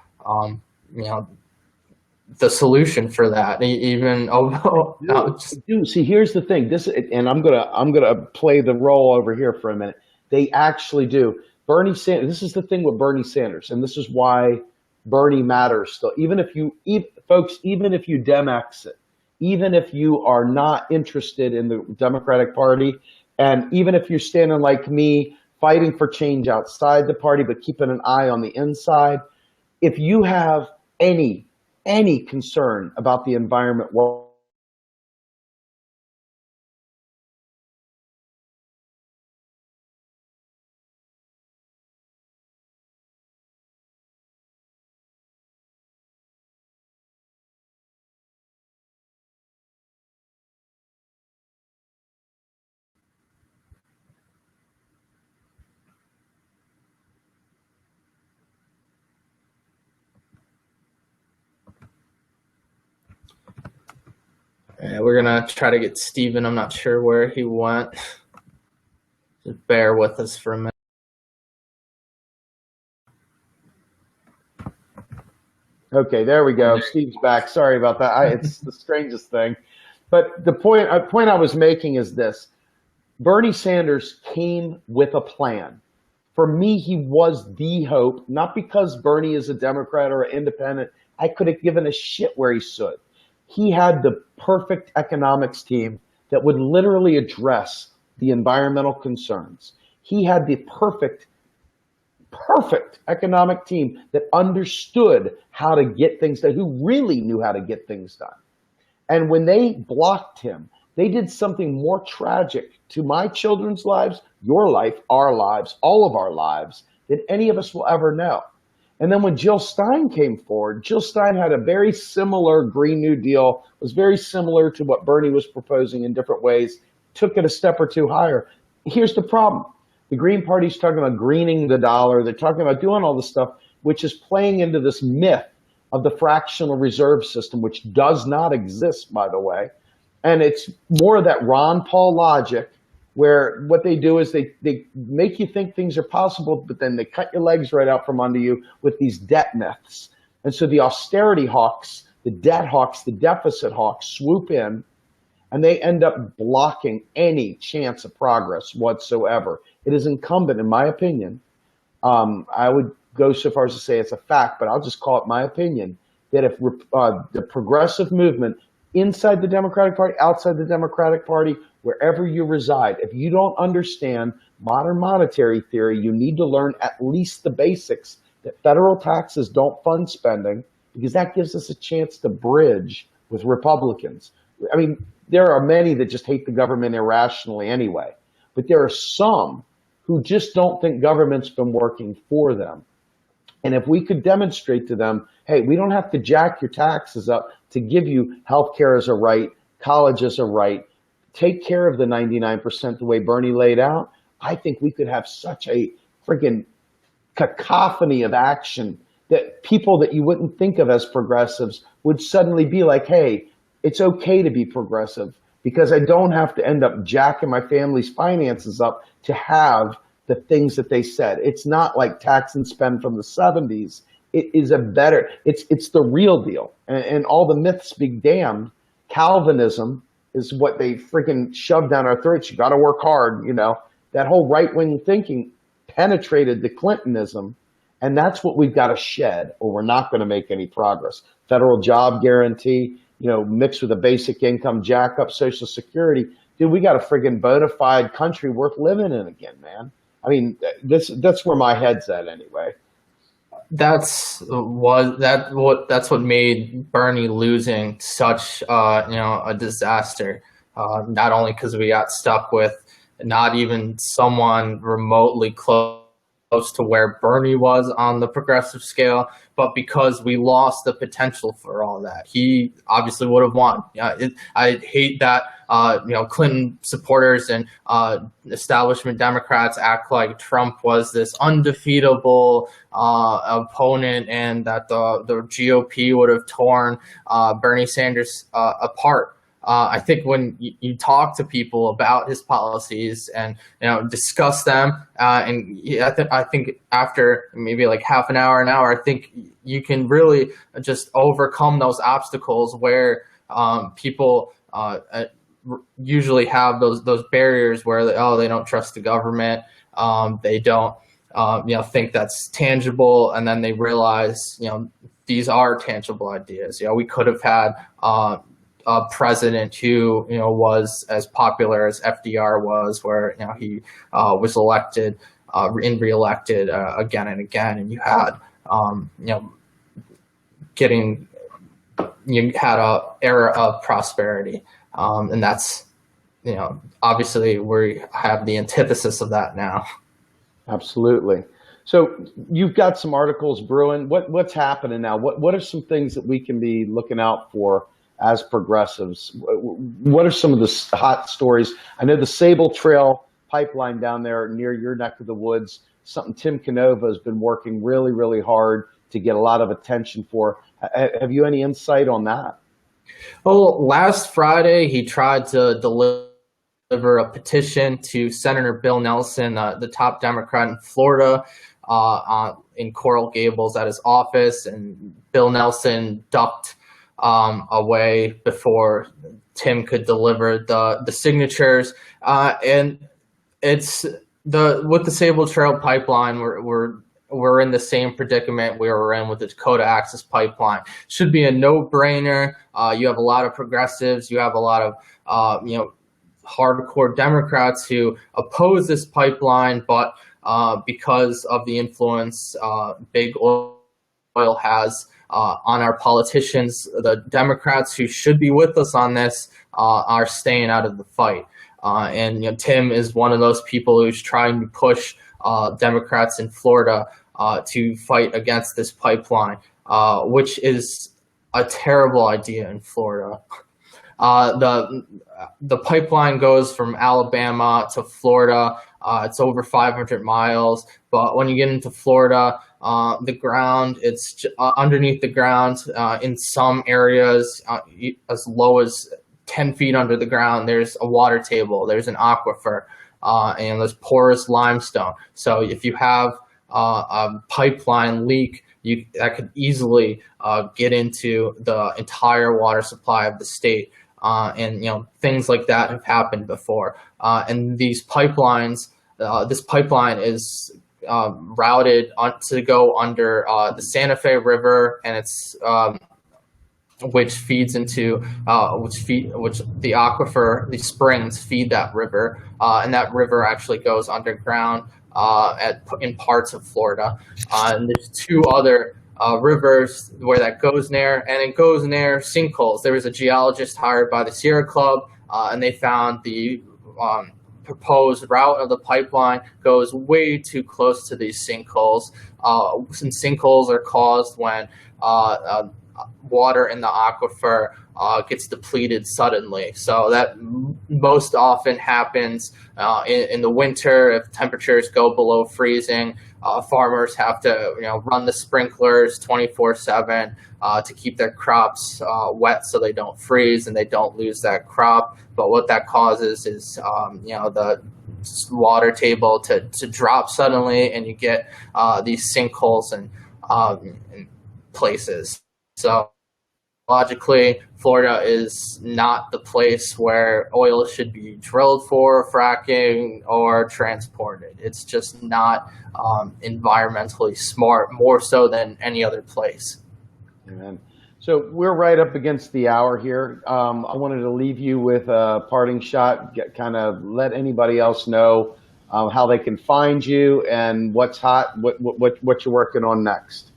the solution for that. Even See, here's the thing. And I'm gonna play the role over here for a minute. They actually do. Bernie Sanders. This is the thing with Bernie Sanders, and this is why Bernie matters still. Even if you Dem exit, even if you are not interested in the Democratic Party, and even if you're standing like me, fighting for change outside the party, but keeping an eye on the inside, if you have any concern about the environment, we're gonna try to get Steven. I'm not sure where he went. Just bear with us for a minute. Okay, there we go. Steve's back. Sorry about that. It's the strangest thing. But the point I was making is this. Bernie Sanders came with a plan. For me, he was the hope, not because Bernie is a Democrat or an independent. I could have given a shit where he stood. He had the perfect economics team that would literally address the environmental concerns. He had the perfect economic team that understood how to get things done, who really knew how to get things done. And when they blocked him, they did something more tragic to my children's lives, your life, our lives, all of our lives, than any of us will ever know. And then when Jill Stein came forward, Jill Stein had a very similar Green New Deal, was very similar to what Bernie was proposing in different ways, took it a step or two higher. Here's the problem. The Green Party's talking about greening the dollar. They're talking about doing all this stuff, which is playing into this myth of the fractional reserve system, which does not exist, by the way. And it's more of that Ron Paul logic, where what they do is they make you think things are possible, but then they cut your legs right out from under you with these debt myths. And so the austerity hawks, the debt hawks, the deficit hawks swoop in, and they end up blocking any chance of progress whatsoever. It is incumbent, in my opinion, I would go so far as to say it's a fact, but I'll just call it my opinion, that if the progressive movement inside the Democratic Party, outside the Democratic Party, wherever you reside, if you don't understand modern monetary theory, you need to learn at least the basics that federal taxes don't fund spending, because that gives us a chance to bridge with Republicans. I mean, there are many that just hate the government irrationally anyway, but there are some who just don't think government's been working for them. And if we could demonstrate to them, hey, we don't have to jack your taxes up to give you health care as a right, college as a right, take care of the 99% the way Bernie laid out, I think we could have such a freaking cacophony of action that people that you wouldn't think of as progressives would suddenly be like, hey, it's okay to be progressive because I don't have to end up jacking my family's finances up to have the things that they said. It's not like tax and spend from the 70s. It is it's the real deal. And all the myths be damned. Calvinism is what they freaking shoved down our throats. You got to work hard, you know. That whole right-wing thinking penetrated the Clintonism, and that's what we've got to shed, or we're not going to make any progress. Federal job guarantee, you know, mixed with a basic income, jack up Social Security. Dude, we got a friggin' bona fide country worth living in again, man. I mean, that's where my head's at anyway. That's what made Bernie losing such a disaster. Not only because we got stuck with not even someone remotely close to where Bernie was on the progressive scale, but because we lost the potential for all that. He obviously would have won. I hate that Clinton supporters and establishment Democrats act like Trump was this undefeatable opponent, and that the GOP would have torn Bernie Sanders apart. I think when you talk to people about his policies and discuss them, I think after maybe like half an hour, I think you can really just overcome those obstacles where people usually have those barriers where they don't trust the government, they don't think that's tangible, and then they realize these are tangible ideas. We could have had a president who was as popular as FDR was, where he was elected and reelected again and again, and you had you had a era of prosperity, and that's obviously we have the antithesis of that now. Absolutely. So you've got some articles brewing. What's happening now? What are some things that we can be looking out for as progressives? What are some of the hot stories? I know the Sable Trail pipeline down there near your neck of the woods, something Tim Canova has been working really, really hard to get a lot of attention for. Have you any insight on that? Well, last Friday, he tried to deliver a petition to Senator Bill Nelson, the top Democrat in Florida, in Coral Gables at his office, and Bill Nelson ducked away before Tim could deliver the signatures. And it's with the Sable Trail pipeline, we're in the same predicament we were in with the Dakota Access Pipeline. Should be a no-brainer. You have a lot of progressives. You have a lot of hardcore Democrats who oppose this pipeline, but because of the influence big oil has on our politicians, the Democrats who should be with us on this are staying out of the fight. And Tim is one of those people who's trying to push Democrats in Florida to fight against this pipeline, which is a terrible idea in Florida. The pipeline goes from Alabama to Florida. It's over 500 miles, but when you get into Florida, the ground, it's underneath the ground. In some areas, as low as 10 feet under the ground, there's a water table, there's an aquifer, and there's porous limestone. So if you have a pipeline leak, that could easily get into the entire water supply of the state. And things like that have happened before. And these pipelines, this pipeline is routed to go under the Santa Fe River, and it's which feeds into which the aquifer, the springs feed that river, and that river actually goes underground in parts of Florida. And there's two other rivers where that goes near, and it goes near sinkholes. There was a geologist hired by the Sierra Club, and they found the proposed route of the pipeline goes way too close to these sinkholes. Some sinkholes are caused when water in the aquifer gets depleted suddenly. So that most often happens in the winter if temperatures go below freezing. Farmers have to run the sprinklers 24/7 to keep their crops wet so they don't freeze and they don't lose that crop. But what that causes is the water table to drop suddenly, and you get these sinkholes and places. So logically, Florida is not the place where oil should be drilled for fracking or transported. It's just not environmentally smart, more so than any other place. Amen. So we're right up against the hour here. I wanted to leave you with a parting shot, kind of let anybody else know how they can find you and what's hot, what you're working on next.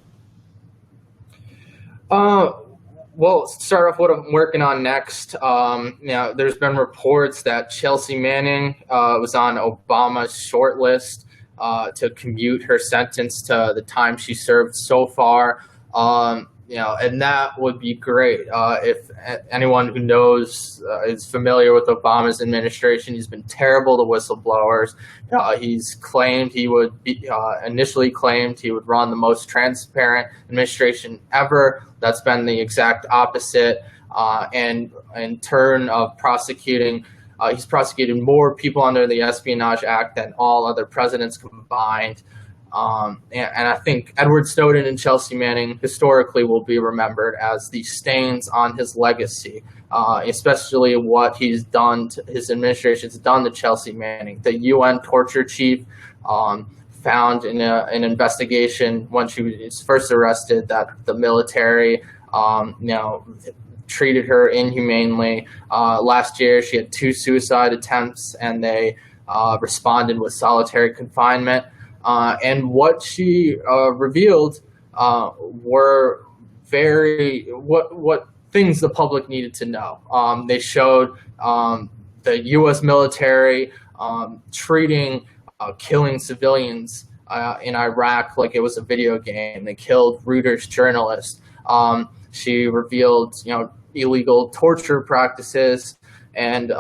Well, start off what I'm working on next. There's been reports that Chelsea Manning was on Obama's short list to commute her sentence to the time she served so far. And that would be great. If anyone who knows is familiar with Obama's administration, he's been terrible to whistleblowers. He's claimed he would be, initially claimed he would run the most transparent administration ever. That's been the exact opposite. And in turn of prosecuting, he's prosecuted more people under the Espionage Act than all other presidents combined. And I think Edward Snowden and Chelsea Manning historically will be remembered as the stains on his legacy, especially what he's done, his administration's done to Chelsea Manning. The UN torture chief found in an investigation when she was first arrested that the military, treated her inhumanely. Last year, she had 2 suicide attempts, and they responded with solitary confinement. And what she revealed were what things the public needed to know. They showed the U.S. military treating killing civilians in Iraq like it was a video game. They killed Reuters journalists. She revealed, illegal torture practices and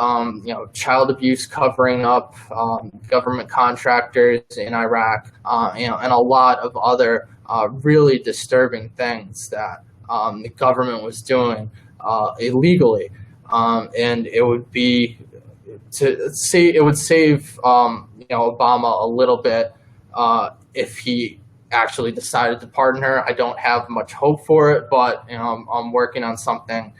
child abuse covering up government contractors in Iraq, and a lot of other really disturbing things that the government was doing illegally, and it would be it would save Obama a little bit if he actually decided to pardon her. I don't have much hope for it, but I'm working on something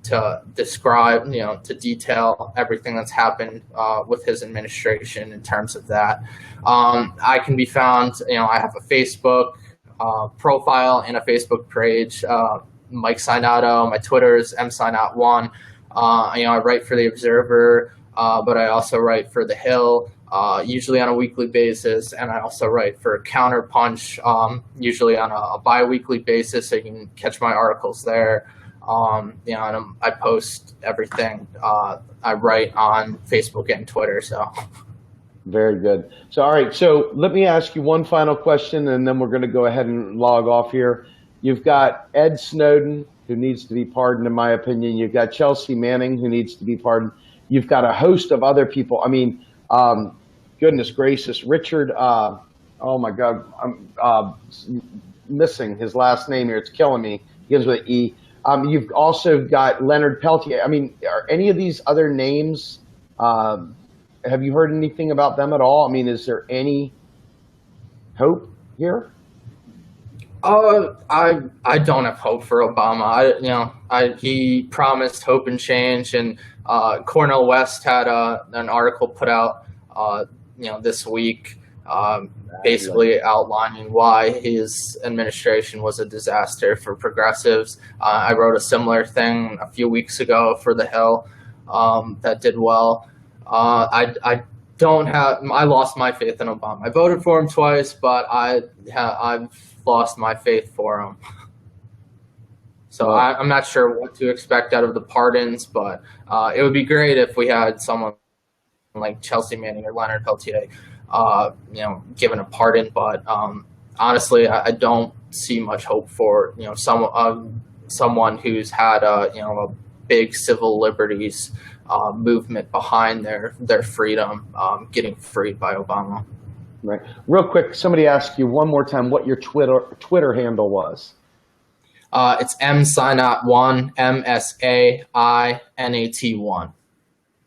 to describe, to detail everything that's happened with his administration in terms of that. I can be found, I have a Facebook profile and a Facebook page, Mike Sainato. My Twitter is msainat1. I write for The Observer, but I also write for The Hill, usually on a weekly basis, and I also write for Counterpunch, usually on a bi-weekly basis, so you can catch my articles there. And I post everything I write on Facebook and Twitter. So very good. So all right, so let me ask you one final question, and then we're going to go ahead and log off here. You've got Ed Snowden, who needs to be pardoned, in my opinion. You've got Chelsea Manning, who needs to be pardoned. You've got a host of other people. I mean, goodness gracious, Richard. Oh my God, I'm missing his last name here. It's killing me. He begins with an E. You've also got Leonard Peltier. I mean, are any of these other names, have you heard anything about them at all? I mean, is there any hope here? I don't have hope for Obama. He promised hope and change, and Cornel West had an article put out, this week basically outlining why his administration was a disaster for progressives. I wrote a similar thing a few weeks ago for The Hill that did well. I don't have. I lost my faith in Obama. I voted for him twice, but I've lost my faith for him. So I'm not sure what to expect out of the pardons, but it would be great if we had someone like Chelsea Manning or Leonard Peltier, given a pardon. But honestly, I don't see much hope for someone who's had a big civil liberties movement behind their freedom getting freed by Obama. Right. Real quick, somebody asked you one more time what your Twitter handle was. It's Sainat1, MSAINAT1.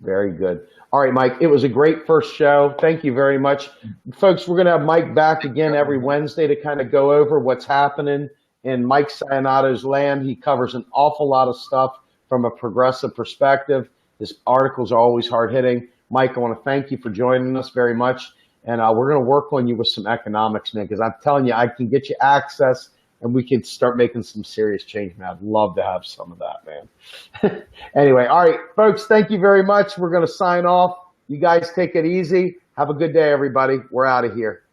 Very good. All right, Mike, it was a great first show. Thank you very much. Folks, we're going to have Mike back again every Wednesday to kind of go over what's happening in Mike Sainato's land. He covers an awful lot of stuff from a progressive perspective. His articles are always hard-hitting. Mike, I want to thank you for joining us very much. And we're going to work on you with some economics, man, because I'm telling you, I can get you access and we can start making some serious change, man. I'd love to have some of that, man. Anyway, all right, folks, thank you very much. We're going to sign off. You guys take it easy. Have a good day, everybody. We're out of here.